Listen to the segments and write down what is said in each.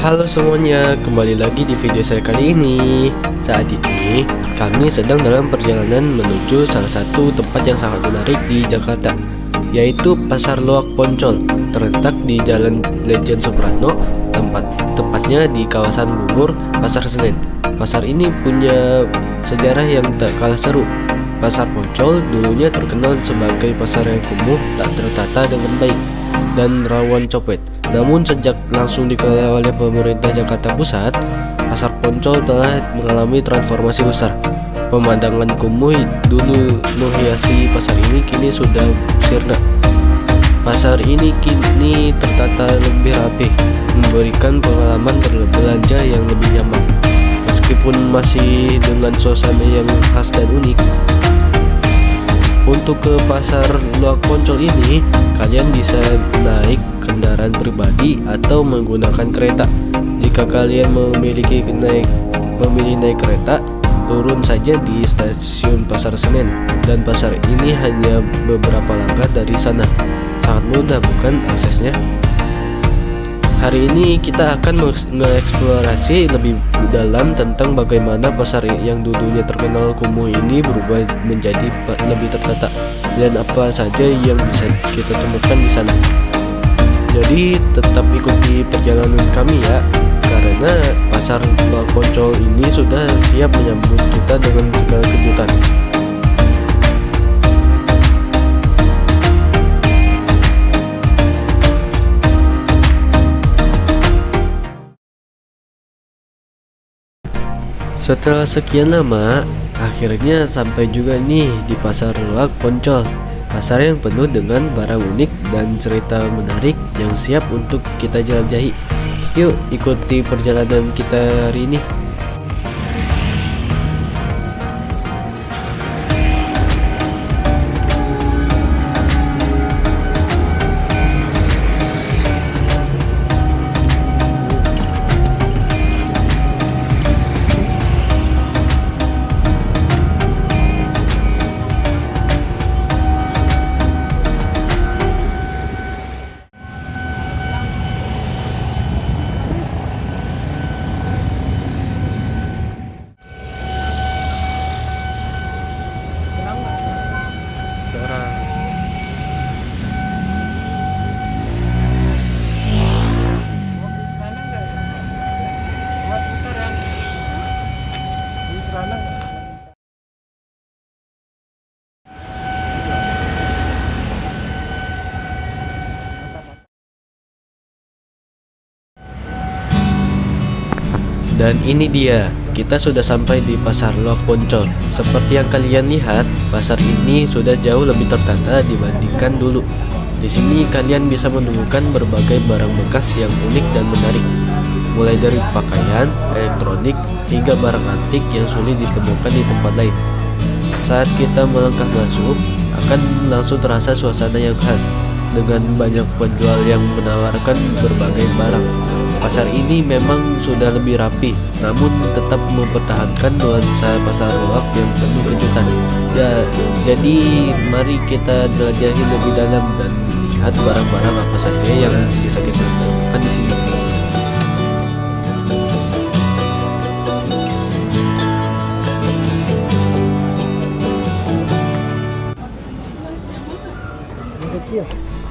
Halo semuanya, kembali lagi di video saya kali ini. Saat ini kami sedang dalam perjalanan menuju salah satu tempat yang sangat menarik di Jakarta, yaitu Pasar Loak Poncol. Terletak di Jalan Lejen Suprapto, tepatnya di kawasan Bungur, Pasar Senen. Pasar ini punya sejarah yang tak kalah seru. Pasar Poncol dulunya terkenal sebagai pasar yang kumuh, tak tertata dengan baik, dan rawan copet. Namun sejak langsung dikelola oleh pemerintah Jakarta Pusat, Pasar Poncol telah mengalami transformasi besar. Pemandangan kumuh dulu menghiasi pasar ini kini sudah sirna. Pasar ini kini tertata lebih rapi, memberikan pengalaman berbelanja yang lebih nyaman. Meskipun masih dengan suasana yang khas dan unik. Untuk ke Pasar Loak Poncol ini, kalian bisa naik kendaraan pribadi atau menggunakan kereta. Jika kalian memilih naik kereta, turun saja di stasiun Pasar Senen, dan pasar ini hanya beberapa langkah dari sana. Sangat mudah bukan aksesnya? Hari ini kita akan mengeksplorasi lebih dalam tentang bagaimana pasar yang dulunya terkenal kumuh ini berubah menjadi lebih tertata, dan apa saja yang bisa kita temukan di sana. Jadi tetap ikuti perjalanan kami ya, karena Pasar Loak Poncol ini sudah siap menyambut kita dengan segala kejutan. Setelah sekian lama, akhirnya sampai juga nih di Pasar Loak Poncol. Pasar yang penuh dengan barang unik dan cerita menarik yang siap untuk kita jelajahi. Yuk ikuti perjalanan kita hari ini. Dan ini dia, kita sudah sampai di Pasar Loak Poncol. Seperti yang kalian lihat, pasar ini sudah jauh lebih tertata dibandingkan dulu. Di sini kalian bisa menemukan berbagai barang bekas yang unik dan menarik, mulai dari pakaian, elektronik, hingga barang antik yang sulit ditemukan di tempat lain. Saat kita melangkah masuk, akan langsung terasa suasana yang khas, dengan banyak penjual yang menawarkan berbagai barang. Pasar ini memang sudah lebih rapi, namun tetap mempertahankan nuansa pasar loak yang penuh kejutan. Jadi mari kita jelajahi lebih dalam dan lihat barang-barang apa saja yang bisa kita temukan di sini.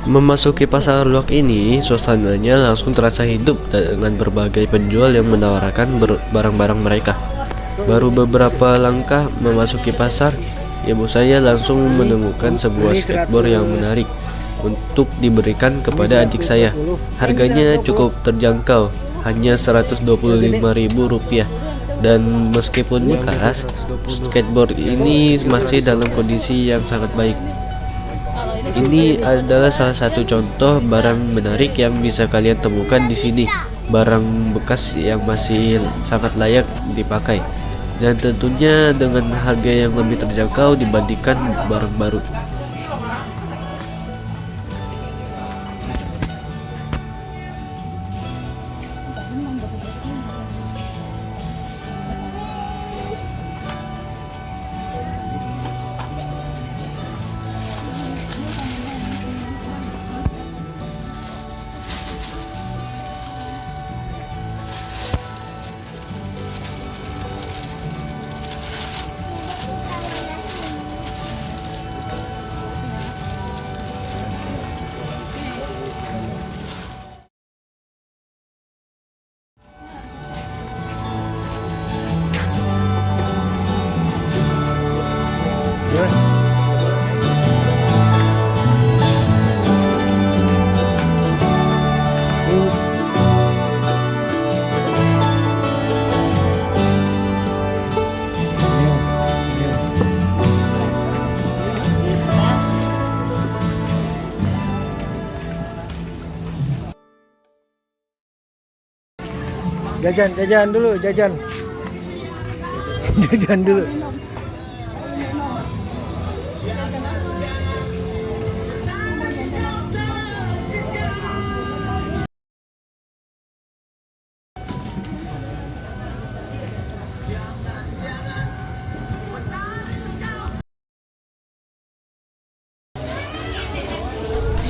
Memasuki Pasar Loak ini, suasananya langsung terasa hidup dengan berbagai penjual yang menawarkan barang-barang mereka. Baru beberapa langkah memasuki pasar, ibu saya langsung menemukan sebuah skateboard yang menarik untuk diberikan kepada adik saya. Harganya cukup terjangkau, hanya Rp125.000. Dan meskipun bekas, skateboard ini masih dalam kondisi yang sangat baik. Ini adalah salah satu contoh barang menarik yang bisa kalian temukan di sini. Barang bekas yang masih sangat layak dipakai, dan tentunya dengan harga yang lebih terjangkau dibandingkan barang baru. Jajan dulu, jajan. Jajan dulu.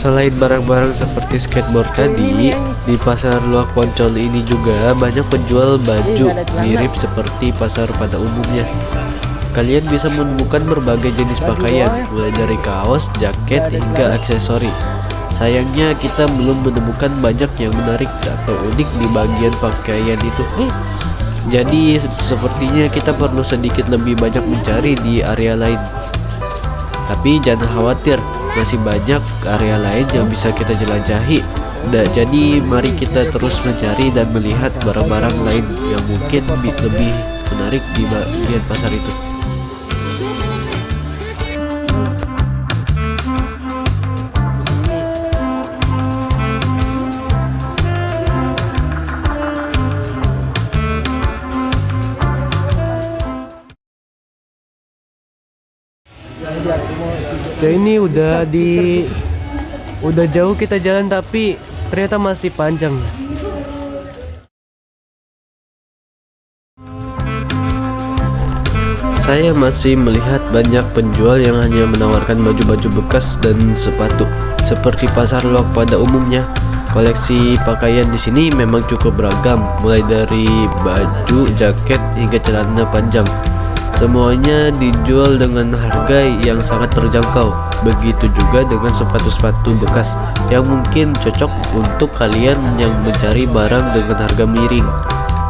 Selain barang-barang seperti skateboard tadi, di pasar Luak Poncol ini juga banyak penjual baju mirip seperti pasar pada umumnya. Kalian bisa menemukan berbagai jenis pakaian, mulai dari kaos, jaket, hingga aksesori. Sayangnya kita belum menemukan banyak yang menarik atau unik di bagian pakaian itu. Jadi sepertinya kita perlu sedikit lebih banyak mencari di area lain. Tapi jangan khawatir, masih banyak area lain yang bisa kita jelajahi. Jadi mari kita terus mencari dan melihat barang-barang lain yang mungkin lebih menarik di bagian pasar itu. Ini udah jauh kita jalan tapi ternyata masih panjang. Saya masih melihat banyak penjual yang hanya menawarkan baju-baju bekas dan sepatu seperti pasar Luak pada umumnya. Koleksi pakaian di sini memang cukup beragam, mulai dari baju, jaket hingga celana panjang. Semuanya dijual dengan harga yang sangat terjangkau. Begitu juga dengan sepatu-sepatu bekas yang mungkin cocok untuk kalian yang mencari barang dengan harga miring.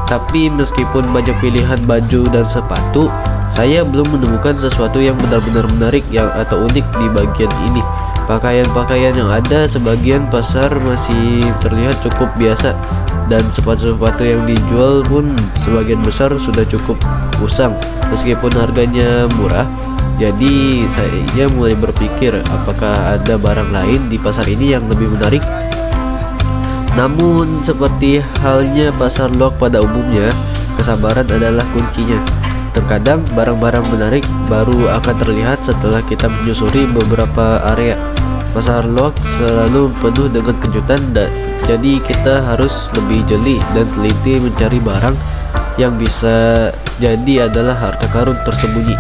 Tapi meskipun banyak pilihan baju dan sepatu, saya belum menemukan sesuatu yang benar-benar menarik atau unik di bagian ini. Pakaian-pakaian yang ada sebagian pasar masih terlihat cukup biasa, dan sepatu-sepatu yang dijual pun sebagian besar sudah cukup usang meskipun harganya murah. Jadi saya mulai berpikir apakah ada barang lain di pasar ini yang lebih menarik. Namun seperti halnya pasar Luak pada umumnya, kesabaran adalah kuncinya. Terkadang barang-barang menarik baru akan terlihat setelah kita menyusuri beberapa area. Pasar Luak selalu penuh dengan kejutan, jadi kita harus lebih jeli dan teliti mencari barang yang bisa jadi adalah harta karun tersembunyi.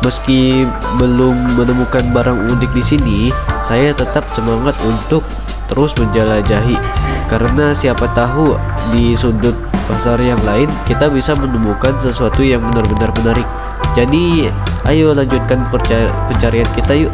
Meski belum menemukan barang unik di sini, saya tetap semangat untuk terus menjelajahi, karena siapa tahu di sudut pasar yang lain kita bisa menemukan sesuatu yang benar-benar menarik. Jadi ayo lanjutkan pencarian kita yuk.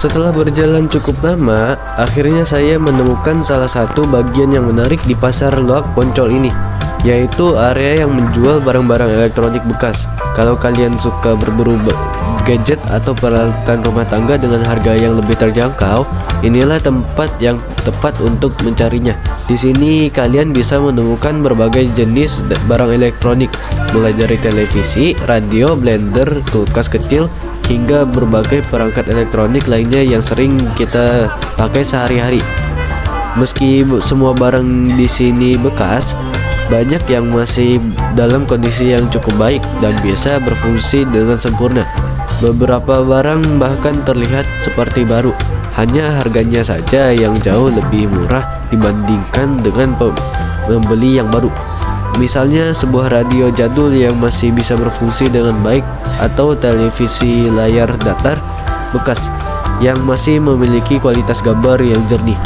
Setelah berjalan cukup lama, akhirnya saya menemukan salah satu bagian yang menarik di pasar Luak Poncol ini, yaitu area yang menjual barang-barang elektronik bekas. Kalau kalian suka berburu gadget atau peralatan rumah tangga dengan harga yang lebih terjangkau, inilah tempat yang tepat untuk mencarinya. Di sini kalian bisa menemukan berbagai jenis barang elektronik, mulai dari televisi, radio, blender, kulkas kecil, hingga berbagai perangkat elektronik lainnya yang sering kita pakai sehari-hari. Meski semua barang di sini bekas, banyak yang masih dalam kondisi yang cukup baik dan bisa berfungsi dengan sempurna. Beberapa barang bahkan terlihat seperti baru, hanya harganya saja yang jauh lebih murah dibandingkan dengan membeli yang baru. Misalnya sebuah radio jadul yang masih bisa berfungsi dengan baik, atau televisi layar datar bekas yang masih memiliki kualitas gambar yang jernih.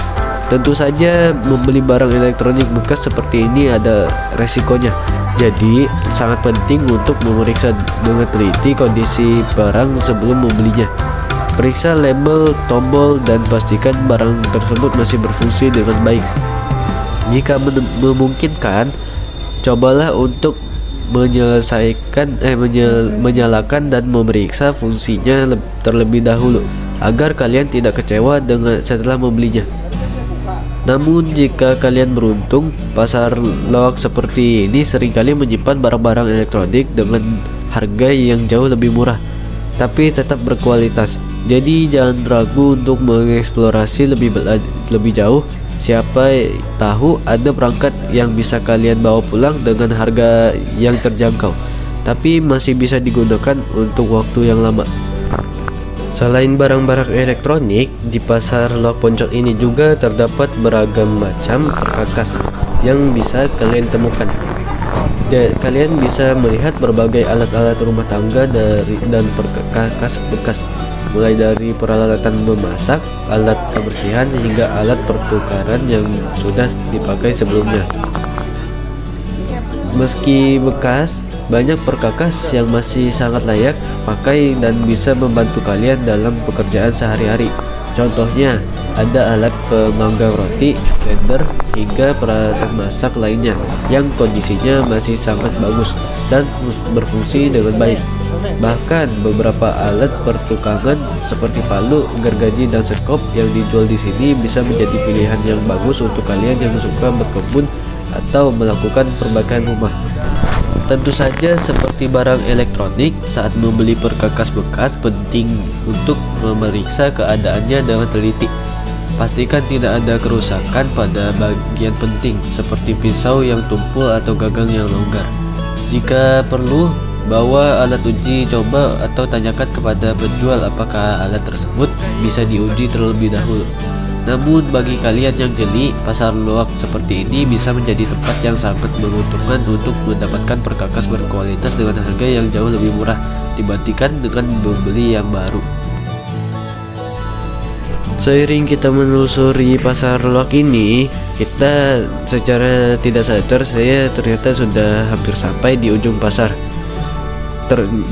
Tentu saja membeli barang elektronik bekas seperti ini ada resikonya. Jadi sangat penting untuk memeriksa dengan teliti kondisi barang sebelum membelinya. Periksa label, tombol, dan pastikan barang tersebut masih berfungsi dengan baik. Jika memungkinkan, cobalah untuk menyalakan dan memeriksa fungsinya terlebih dahulu agar kalian tidak kecewa setelah membelinya. Namun jika kalian beruntung, pasar Luak seperti ini seringkali menyimpan barang-barang elektronik dengan harga yang jauh lebih murah. tapi tetap berkualitas. Jadi jangan ragu untuk mengeksplorasi lebih jauh. Siapa tahu ada perangkat yang bisa kalian bawa pulang dengan harga yang terjangkau, tapi masih bisa digunakan untuk waktu yang lama. Selain barang-barang elektronik, di pasar Loak Poncol ini juga terdapat beragam macam perkakas yang bisa kalian temukan. Kalian bisa melihat berbagai alat-alat rumah tangga dan perkakas bekas, mulai dari peralatan memasak, alat kebersihan, hingga alat pertukaran yang sudah dipakai sebelumnya. Meski bekas, banyak perkakas yang masih sangat layak pakai dan bisa membantu kalian dalam pekerjaan sehari-hari. Contohnya, ada alat pemanggang roti, blender, hingga peralatan masak lainnya yang kondisinya masih sangat bagus dan berfungsi dengan baik. Bahkan beberapa alat pertukangan seperti palu, gergaji, dan sekop yang dijual di sini bisa menjadi pilihan yang bagus untuk kalian yang suka berkebun atau melakukan perbaikan rumah. Tentu saja seperti barang elektronik, saat membeli perkakas bekas penting untuk memeriksa keadaannya dengan teliti. Pastikan tidak ada kerusakan pada bagian penting seperti pisau yang tumpul atau gagang yang longgar. Jika perlu, bawa alat uji coba atau tanyakan kepada penjual apakah alat tersebut bisa diuji terlebih dahulu. Namun bagi kalian yang jeli, pasar loak seperti ini bisa menjadi tempat yang sangat menguntungkan untuk mendapatkan perkakas berkualitas dengan harga yang jauh lebih murah dibandingkan dengan membeli yang baru. Seiring kita menelusuri pasar loak ini, kita secara tidak sadar saya ternyata sudah hampir sampai di ujung pasar.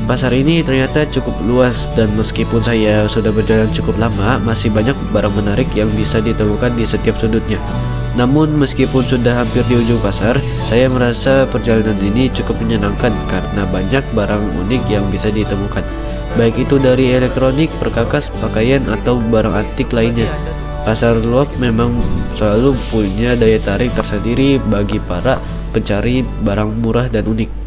Pasar ini ternyata cukup luas, dan meskipun saya sudah berjalan cukup lama, masih banyak barang menarik yang bisa ditemukan di setiap sudutnya. Namun meskipun sudah hampir di ujung pasar, saya merasa perjalanan ini cukup menyenangkan karena banyak barang unik yang bisa ditemukan, baik itu dari elektronik, perkakas, pakaian, atau barang antik lainnya. Pasar loak memang selalu punya daya tarik tersendiri bagi para pencari barang murah dan unik.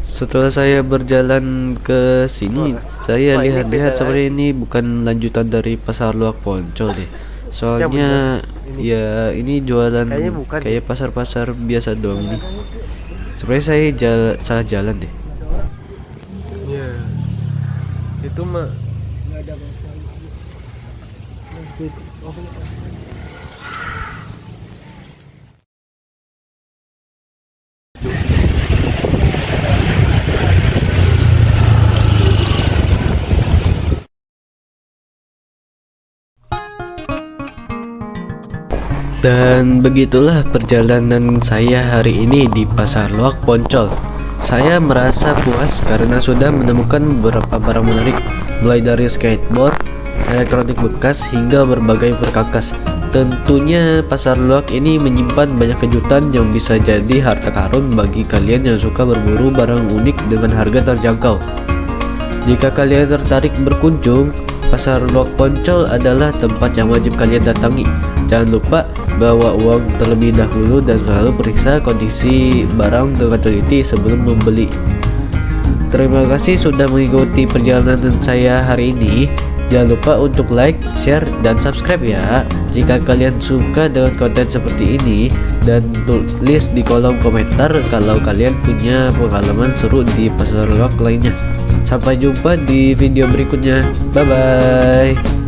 Setelah saya berjalan ke sini, saya lihat-lihat seperti ini bukan lanjutan dari pasar Loak Poncol deh. Soalnya ya ini jualan kayak pasar-pasar biasa doang ini. Sebenarnya saya salah jalan deh. Ya, itu mah. Dan begitulah perjalanan saya hari ini di pasar Loak Poncol. Saya merasa puas karena sudah menemukan beberapa barang menarik, mulai dari skateboard, elektronik bekas, hingga berbagai perkakas. Tentunya pasar Loak ini menyimpan banyak kejutan yang bisa jadi harta karun bagi kalian yang suka berburu barang unik dengan harga terjangkau. Jika kalian tertarik berkunjung, pasar Loak Poncol adalah tempat yang wajib kalian datangi. Jangan lupa bawa uang terlebih dahulu dan selalu periksa kondisi barang dengan teliti sebelum membeli. Terima kasih sudah mengikuti perjalanan saya hari ini. Jangan lupa untuk like, share, dan subscribe ya jika kalian suka dengan konten seperti ini, dan tulis di kolom komentar kalau kalian punya pengalaman seru di pasar loak lainnya. Sampai jumpa di video berikutnya. Bye bye.